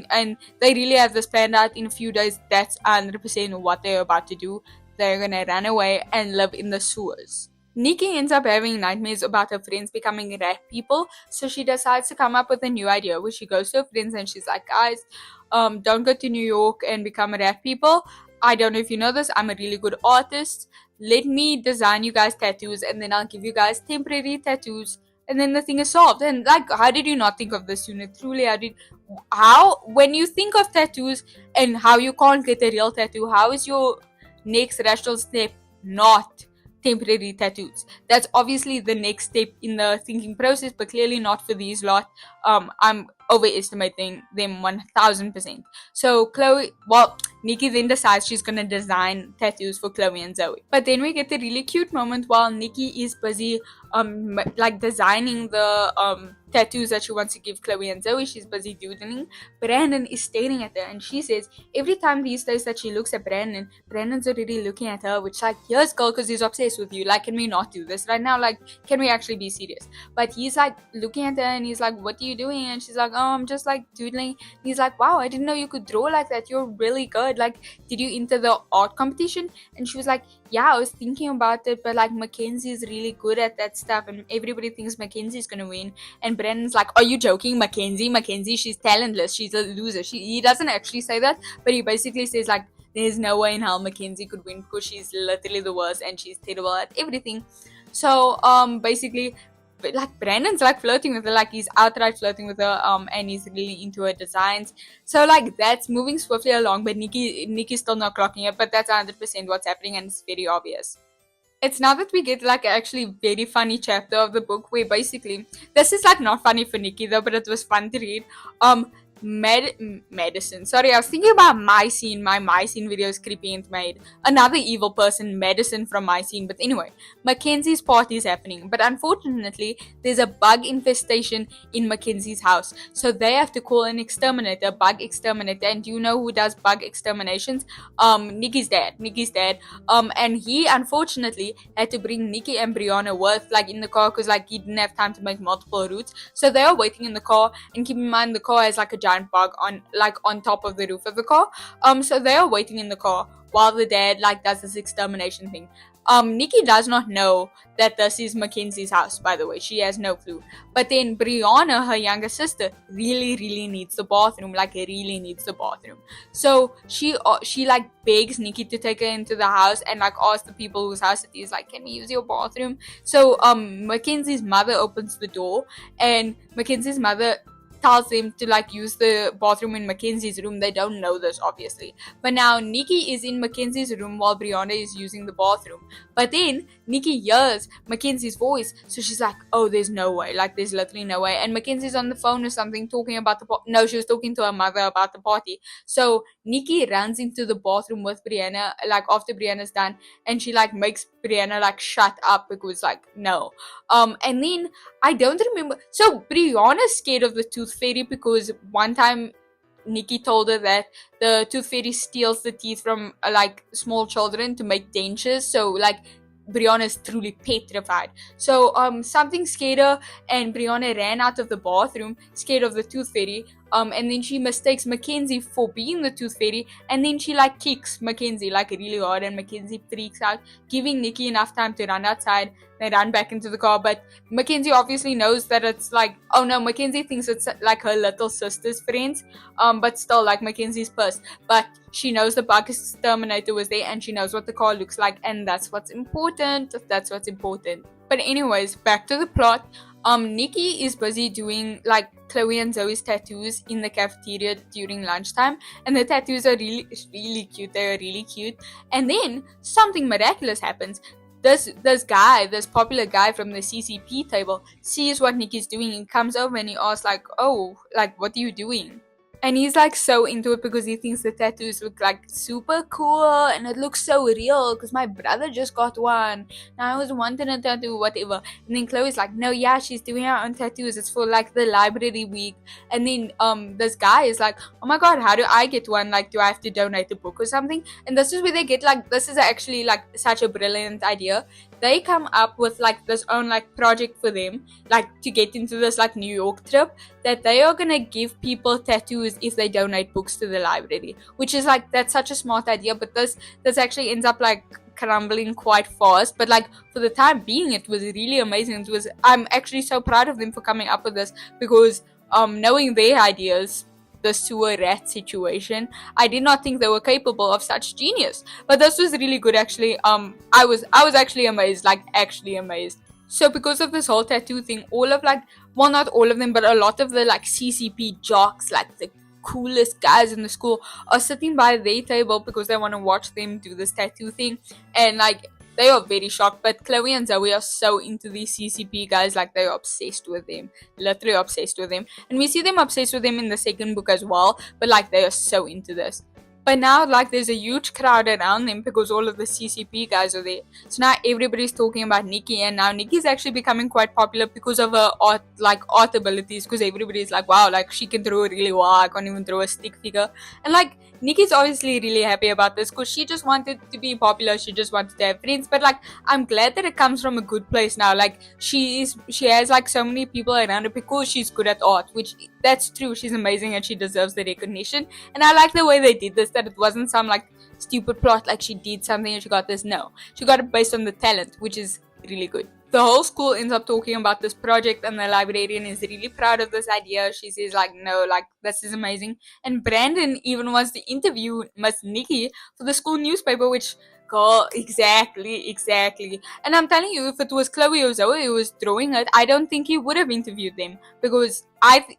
and they really have this planned out in a few days. That's 100% what they're about to do. They're gonna run away and live in the sewers. Nikki ends up having nightmares about her friends becoming rat people, so she decides to come up with a new idea where she goes to her friends and she's like, guys, don't go to New York and become rat people. I don't know if you know this, I'm a really good artist. Let me design you guys tattoos, and then I'll give you guys temporary tattoos, and then the thing is solved. And like, how did you not think of this sooner? Truly, when you think of tattoos and how you can't get a real tattoo, how is your next rational step not temporary tattoos? That's obviously the next step in the thinking process, but clearly not for these lot. I'm overestimating them 1000%. So Nikki then decides she's gonna design tattoos for Chloe and Zoe. But then we get the really cute moment while Nikki is busy designing the tattoos that she wants to give Chloe and Zoe. She's busy doodling. Brandon is staring at her, and she says every time these days that she looks at Brandon's already looking at her, which like, yes girl, because he's obsessed with you. Like, can we not do this right now? Like, can we actually be serious? But he's like looking at her and he's like, what are you doing? And she's like, oh, I'm just like doodling. And he's like, wow, I didn't know you could draw like that. You're really good. Like, did you enter the art competition? And she was like, yeah, I was thinking about it, but like Mackenzie is really good at that stuff and everybody thinks Mackenzie's gonna win. And Brandon's like, are you joking? Mackenzie, she's talentless, she's a loser. He doesn't actually say that, but he basically says like, there's no way in hell Mackenzie could win because she's literally the worst and she's terrible at everything. So basically, like Brandon's like flirting with her, like he's outright flirting with her, and he's really into her designs. So like that's moving swiftly along, but Nikki's still not clocking it, but that's 100% what's happening and it's very obvious. It's now that we get like actually very funny chapter of the book where basically, this is like not funny for Nikki though, but it was fun to read. Madison. Sorry, I was thinking about my scene. My scene video is creepy and made another evil person, Madison from my scene. But anyway, Mackenzie's party is happening. But unfortunately, there's a bug infestation in Mackenzie's house. So they have to call an exterminator, bug exterminator. And do you know who does bug exterminations? Nikki's dad. And he unfortunately had to bring Nikki and Brianna with like in the car because like he didn't have time to make multiple routes. So they are waiting in the car, and keep in mind the car has like a giant bug on top of the roof of the car. So they are waiting in the car while the dad like does this extermination thing. Nikki does not know that this is Mackenzie's house, by the way. She has no clue. But then Brianna, her younger sister, really needs the bathroom. Like, really needs the bathroom. So she like begs Nikki to take her into the house and like ask the people whose house it is, like, can we use your bathroom? So Mackenzie's mother opens the door, and Mackenzie's mother tells them to like use the bathroom in Mackenzie's room. They don't know this obviously, but now Nikki is in Mackenzie's room while Brianna is using the bathroom. But then Nikki hears Mackenzie's voice, so she's like, oh, there's no way, like there's literally no way. And Mackenzie's on the phone or something talking about no, she was talking to her mother about the party. So Nikki runs into the bathroom with Brianna like after Brianna's done, and she like makes Brianna like shut up because like no. And then I don't remember. So Brianna's scared of the tooth fairy because one time Nikki told her that the tooth fairy steals the teeth from like small children to make dentures. So like Brianna is truly petrified. So something scared her, and Brianna ran out of the bathroom scared of the tooth fairy. And then she mistakes Mackenzie for being the tooth fairy, and then she like kicks Mackenzie like really hard, and Mackenzie freaks out, giving Nikki enough time to run outside. They run back into the car, but Mackenzie obviously knows that it's like, oh no, Mackenzie thinks it's like her little sister's friends, but still like Mackenzie's pissed. But she knows the bug exterminator was there, and she knows what the car looks like, and that's what's important. But anyways, back to the plot. Nikki is busy doing like Chloe and Zoe's tattoos in the cafeteria during lunchtime, and the tattoos are really cute. They are really cute. And then something miraculous happens. This popular guy from the CCP table sees what Nikki's doing and comes over and he asks like, oh, like what are you doing? And he's like so into it because he thinks the tattoos look like super cool and it looks so real because my brother just got one. Now I was wanting a tattoo, whatever. And then Chloe's like, no, yeah, she's doing her own tattoos. It's for like the library week. And then this guy is like, oh my god, how do I get one? Like, do I have to donate a book or something? And this is where they get like, this is actually like such a brilliant idea. They come up with like this own like project for them, like to get into this like New York trip, that they are gonna give people tattoos if they donate books to the library, which is like, that's such a smart idea. But this actually ends up like crumbling quite fast, but like for the time being it was really amazing. I'm actually so proud of them for coming up with this, because knowing their ideas, the sewer rat situation, I did not think they were capable of such genius. But this was really good actually. I was actually amazed, like actually amazed. So because of this whole tattoo thing, all of like, well, not all of them, but a lot of the like CCP jocks, like the coolest guys in the school, are sitting by their table because they want to watch them do this tattoo thing. And like, they are very shocked. But Chloe and Zoe are so into these CCP guys, like they are obsessed with them, literally obsessed with them. And we see them obsessed with them in the second book as well, but like they are so into this. But now, like, there's a huge crowd around them because all of the CCP guys are there. So now everybody's talking about Nikki, and now Nikki's actually becoming quite popular because of her art abilities. Because everybody's like, wow, like she can throw really well. I can't even throw a stick figure. And like, Nikki's obviously really happy about this because she just wanted to be popular. She just wanted to have friends. But like, I'm glad that it comes from a good place now. Like, she has like so many people around her because she's good at art, which that's true. She's amazing and she deserves the recognition. And I like the way they did this, that it wasn't some like stupid plot like she did something and she got this. No, she got it based on the talent, which is really good. The whole school ends up talking about this project and the librarian is really proud of this idea. She says like, no, like this is amazing. And Brandon even wants to interview Miss Nikki for the school newspaper, which, girl, exactly. And I'm telling you, if it was Chloe or Zoe who was drawing it, I don't think he would have interviewed them because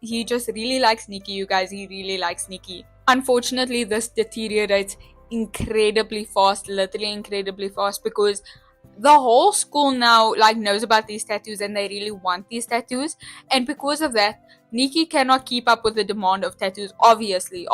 he just really likes Nikki, you guys. He really likes Nikki. Unfortunately, this deteriorates incredibly fast, literally incredibly fast, because the whole school now like knows about these tattoos and they really want these tattoos, and because of that Nikki cannot keep up with the demand of tattoos, obviously,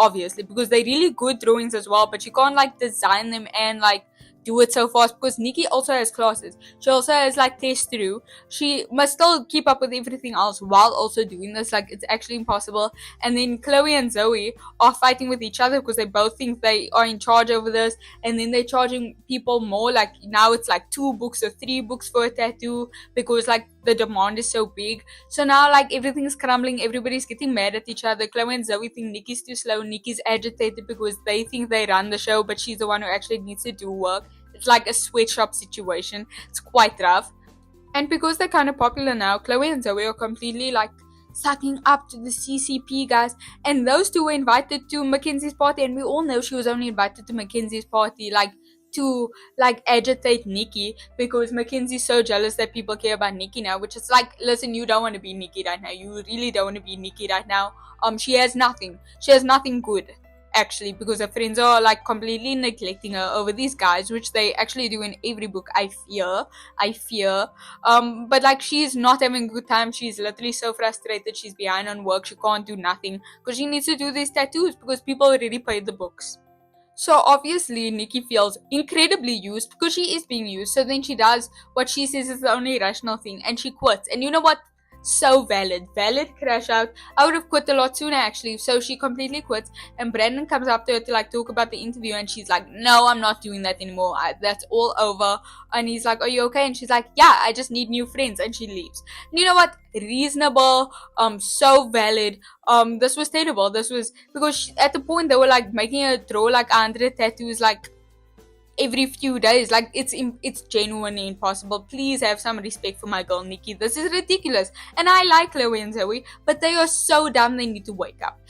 because they're really good drawings as well, but she can't like design them and like do it so fast because Nikki also has classes. She also has like tests to do. She must still keep up with everything else while also doing this. Like, it's actually impossible. And then Chloe and Zoe are fighting with each other because they both think they are in charge over this, and then they're charging people more. Like, now it's like 2 books or 3 books for a tattoo because like the demand is so big. So now like everything's crumbling, everybody's getting mad at each other. Chloe and Zoe think Nikki's too slow. Nikki's agitated because they think they run the show, but she's the one who actually needs to do work. It's like a sweatshop situation. It's quite rough. And because they're kind of popular now, Chloe and Zoe are completely like sucking up to the CCP guys, and those two were invited to Mackenzie's party, and we all know she was only invited to Mackenzie's party like to like agitate Nikki, because Mackenzie's so jealous that people care about Nikki now, which is like, listen, you don't want to be Nikki right now. You really don't want to be Nikki right now. She has nothing good actually, because her friends are like completely neglecting her over these guys, which they actually do in every book. I fear. But like, she's not having a good time. She's literally so frustrated. She's behind on work. She can't do nothing because she needs to do these tattoos because people already paid the books. So obviously Nikki feels incredibly used because she is being used. So then she does what she says is the only rational thing, and she quits. And you know what? So valid crash out. I would have quit a lot sooner actually. So she completely quits, and Brandon comes up to her to like talk about the interview, and she's like, no, I'm not doing that anymore. That's all over. And he's like, are you okay? And she's like, yeah, I just need new friends. And she leaves. And you know what? Reasonable, so valid. This was terrible. This was because at the point they were like making her draw like 100 tattoos like every few days. Like, it's genuinely impossible. Please have some respect for my girl Nikki. This is ridiculous. And I like Chloe and Zoe, but they are so dumb. They need to wake up.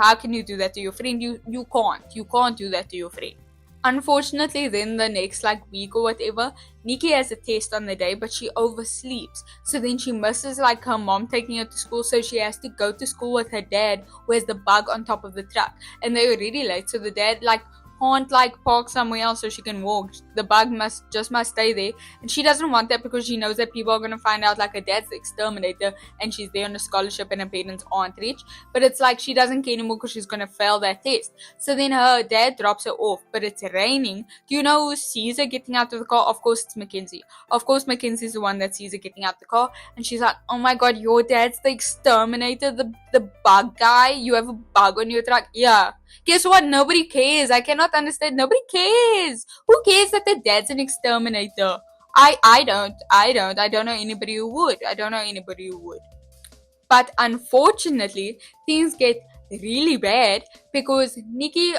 How can you do that to your friend? You can't do that to your friend. Unfortunately, then the next like week or whatever, Nikki has a test on the day, but she oversleeps. So then she misses like her mom taking her to school, so she has to go to school with her dad, who has the bug on top of the truck. And they're already late, so the dad like can't like park somewhere else so she can walk. The bug must stay there, and she doesn't want that because she knows that people are gonna find out like her dad's the exterminator and she's there on a scholarship and her parents aren't rich. But it's like she doesn't care anymore because she's gonna fail that test. So then her dad drops her off, but it's raining. Do you know who sees her getting out of the car? Of course it's Mackenzie. Of course Mackenzie's the one that sees her getting out the car, and she's like, oh my god, your dad's the exterminator, the bug guy. You have a bug on your truck. Yeah. Guess what? Nobody cares. I cannot understand. Nobody cares. Who cares that the dad's an exterminator? I don't. I don't know anybody who would. But unfortunately, things get really bad because Nikki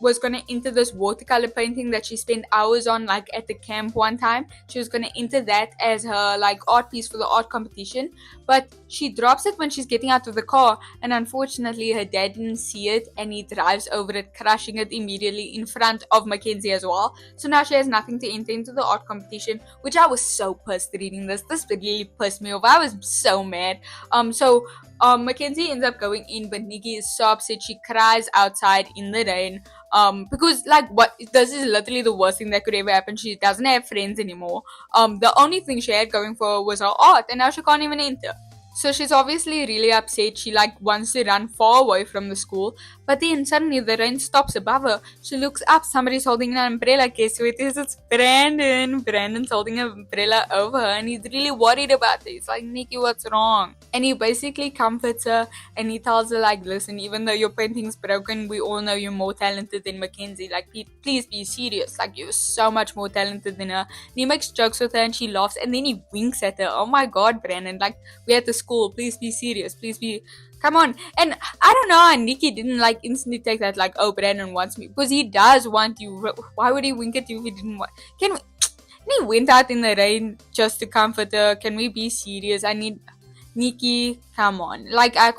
was gonna enter this watercolor painting that she spent hours on like at the camp one time. She was gonna enter that as her like art piece for the art competition, but she drops it when she's getting out of the car, and unfortunately her dad didn't see it and he drives over it, crushing it immediately in front of Mackenzie as well. So now she has nothing to enter into the art competition, which I was so pissed reading this. This really pissed me off. I was so mad. Mackenzie ends up going in, but Nikki is so upset. She cries outside in the rain. Because like, what, this is literally the worst thing that could ever happen. She doesn't have friends anymore. The only thing she had going for her was her art, and now she can't even enter. So she's obviously really upset. She like wants to run far away from the school, But then suddenly the rain stops above her. She looks up, somebody's holding an umbrella. Guess who it is? It's Brandon. Brandon's holding an umbrella over her and he's really worried about it. He's like, Nikki, what's wrong? And he basically comforts her and he tells her like, listen, even though your painting's broken, we all know you're more talented than Mackenzie. Like, please be serious. Like, you're so much more talented than her. And he makes jokes with her and she laughs and then he winks at her. Oh my god, Brandon, like, we're at the school. Please be serious. Please be... Come on. And I don't know how Nikki didn't like instantly take that like, oh, Brandon wants me. Because he does want you. Why would he wink at you if he didn't want... Can we... And he went out in the rain just to comfort her. Can we be serious? I need... Nikki, come on. Like, I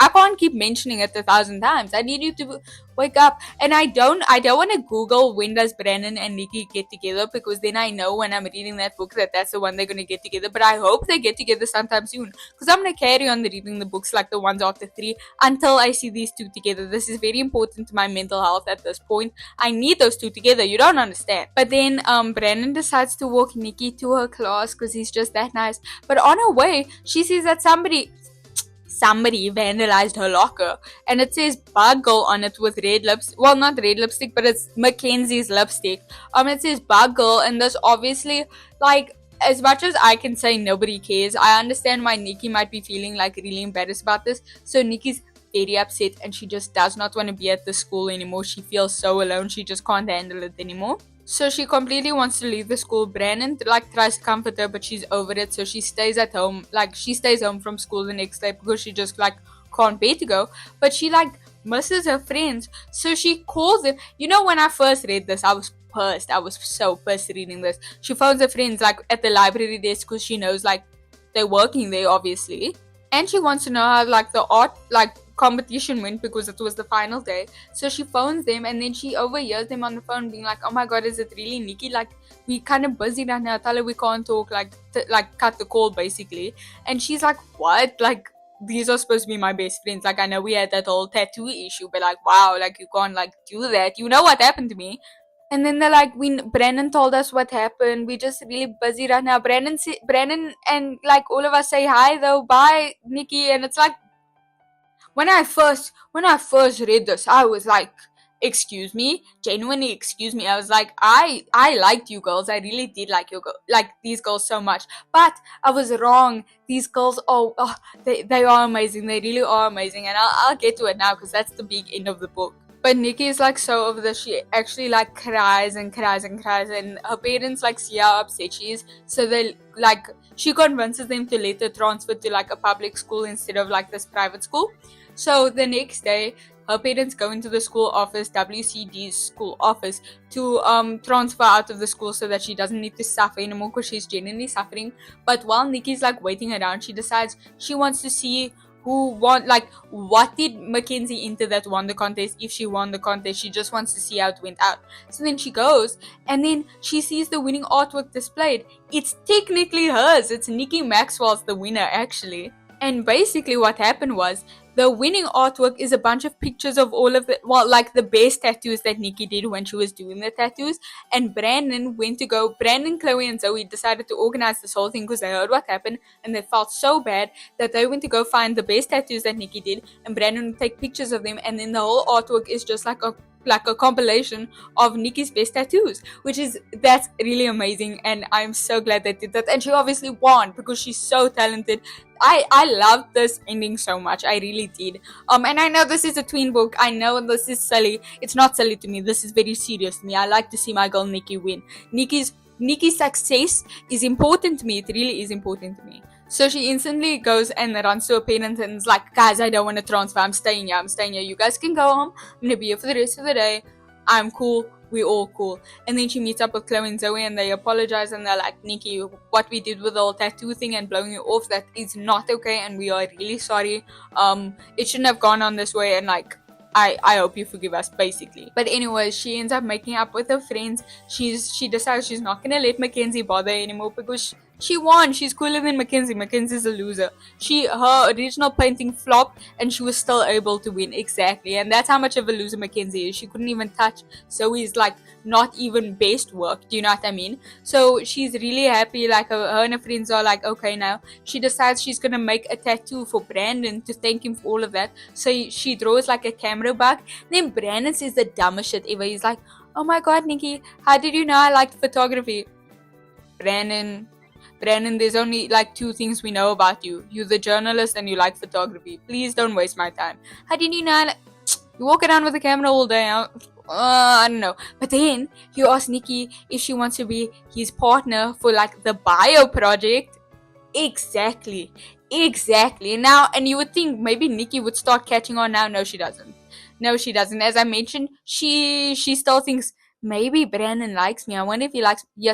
can't keep mentioning it 1,000 times. I need you to wake up. And I don't want to Google when does Brandon and Nikki get together, because then I know when I'm reading that book that that's the one they're going to get together. But I hope they get together sometime soon, because I'm going to carry on reading the books like the ones after 3 until I see these two together. This is very important to my mental health at this point. I need those two together. You don't understand. But then Brandon decides to walk Nikki to her class because he's just that nice. But on her way, she sees that somebody vandalized her locker and it says Bug Girl on it with red lips. Well, not red lipstick, but it's Mackenzie's lipstick. It says Bug Girl, and this obviously, like, as much as I can say nobody cares, I understand why Nikki might be feeling like really embarrassed about this. So Nikki's very upset and she just does not want to be at the school anymore. She feels so alone. She just can't handle it anymore. So she completely wants to leave the school. Brandon tries to comfort her, but she's over it. So she stays at home. Like, she stays home from school the next day because she just can't bear to go. But she misses her friends. So she calls them. You know, when I first read this, I was pissed. I was so pissed reading this. She phones her friends at the library desk because she knows they're working there, obviously. And she wants to know how the art competition went because it was the final day. So she phones them and then she overhears them on the phone being like, oh my god, is it really Nikki? We kind of busy right now. Tell her we can't talk. Cut the call basically. And she's like, what? These are supposed to be my best friends. I know we had that whole tattoo issue, but wow, you can't do that. You know what happened to me? And then they're like, Brandon told us what happened. We're just really busy right now. Brandon and all of us say hi though. Bye, Nikki. And it's when I first read this, I was like, excuse me, genuinely excuse me. I was like, I liked you girls. I really did these girls so much. But I was wrong. These girls, they are amazing. They really are amazing. And I'll get to it now because that's the big end of the book. But Nikki is so over this. She actually cries and cries and cries, and her parents see how upset she is. So they she convinces them to let her transfer to a public school instead of this private school. So the next day, her parents go into the school office, WCD's school office, to transfer out of the school so that she doesn't need to suffer anymore because she's genuinely suffering. But while Nikki's waiting around, she decides she wants to see who won, what did Mackenzie enter that won the contest. If she won the contest, she just wants to see how it went out. So then she goes and then she sees the winning artwork displayed. It's technically hers. It's Nikki Maxwell's the winner actually. And basically what happened was, the winning artwork is a bunch of pictures of all of the best tattoos that Nikki did when she was doing the tattoos. And Brandon, Chloe and Zoe decided to organize this whole thing because they heard what happened and they felt so bad that they went to go find the best tattoos that Nikki did, and Brandon would take pictures of them, and then the whole artwork is just like a compilation of Nikki's best tattoos, that's really amazing, and I'm so glad they did that. And she obviously won because she's so talented. I loved this ending so much. I really did. And I know this is a tween book. I know this is silly. It's not silly to me. This is very serious to me. I like to see my girl Nikki win. Nikki's success is important to me. It really is important to me. So she instantly goes and runs to her parents and is like, guys, I don't want to transfer. I'm staying here. You guys can go home. I'm going to be here for the rest of the day. I'm cool. We're all cool. And then she meets up with Chloe and Zoe and they apologize and they're like, Nikki, what we did with the whole tattoo thing and blowing you off, that is not okay and we are really sorry. It shouldn't have gone on this way, and I hope you forgive us, basically. But anyways, she ends up making up with her friends. She decides she's not gonna let Mackenzie bother anymore because She won. She's cooler than Mackenzie. Mackenzie's a loser. Her original painting flopped and she was still able to win. Exactly. And that's how much of a loser Mackenzie is. She couldn't even touch Zoe's like not even best work. Do you know what I mean? So she's really happy. Like her and her friends are like, okay, now she decides she's gonna make a tattoo for Brandon to thank him for all of that. So she draws like a camera bug. Then Brandon says the dumbest shit ever. He's like, oh my god, Nikki, how did you know I liked photography? Brandon, there's only like two things we know about you. You're the journalist and you like photography. Please don't waste my time. How did you know? You walk around with a camera all day. I don't know. But then you ask Nikki if she wants to be his partner for like the bio project. Exactly. Now, and you would think maybe Nikki would start catching on now. No, she doesn't. As I mentioned, she still thinks maybe Brandon likes me. I wonder if he likes me.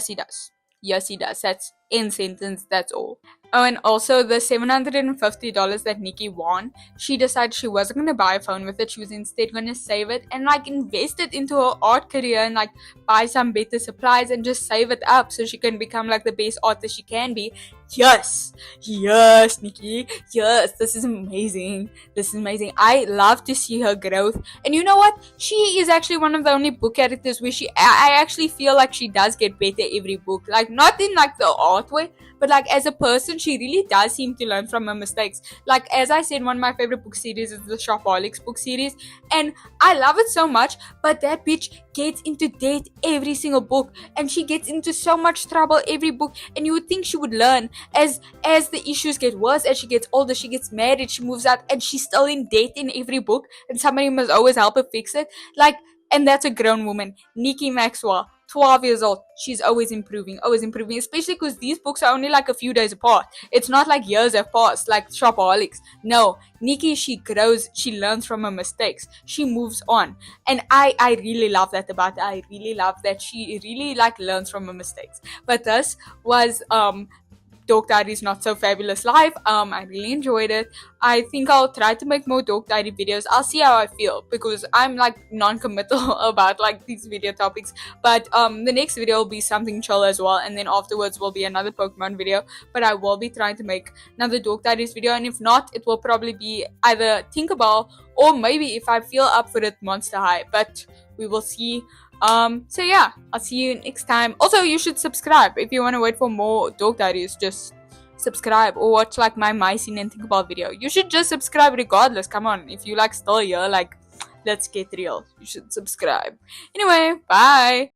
Yes he does. That's in sentence. That's all. Oh, and also the $750 that Nikki won, she decided she wasn't going to buy a phone with it. She was instead going to save it and like invest it into her art career and like buy some better supplies and just save it up so she can become like the best artist she can be. Yes, Nikki. Yes, this is amazing. I love to see her growth. And you know what? She is actually one of the only book characters where I actually feel like she does get better every book. Like not in like the art way, but like as a person, she really does seem to learn from her mistakes. Like as I said, one of my favorite book series is the Shopaholics book series, and I love it so much. But that bitch gets into debt every single book, and she gets into so much trouble every book. And you would think she would learn as the issues get worse, as she gets older, she gets married, she moves out, and she's still in debt in every book, and somebody must always help her fix it. Like, and that's a grown woman, Nikki Maxwell. 12 years old, she's always improving, especially because these books are only like a few days apart. It's not like years have passed like Shopaholics. No, Nikki, she grows, she learns from her mistakes, she moves on, and I really love that about her. I really love that she really like learns from her mistakes. But this was Dork Diaries Not So Fabulous Life. I really enjoyed it. I think I'll try to make more Dork Diary videos. I'll see how I feel because I'm like non-committal about like these video topics. But the next video will be something chill as well, and then afterwards will be another Pokemon video. But I will be trying to make another Dork Diaries video, and if not, it will probably be either Tinkerbell or maybe if I feel up for it, Monster High. But we will see. So yeah, I'll see you next time. Also, you should subscribe if you want to wait for more Dork Diaries. Just subscribe or watch like my Scene and Think About video. You should just subscribe regardless. Come on, if you like still here, like let's get real. You should subscribe. Anyway, bye.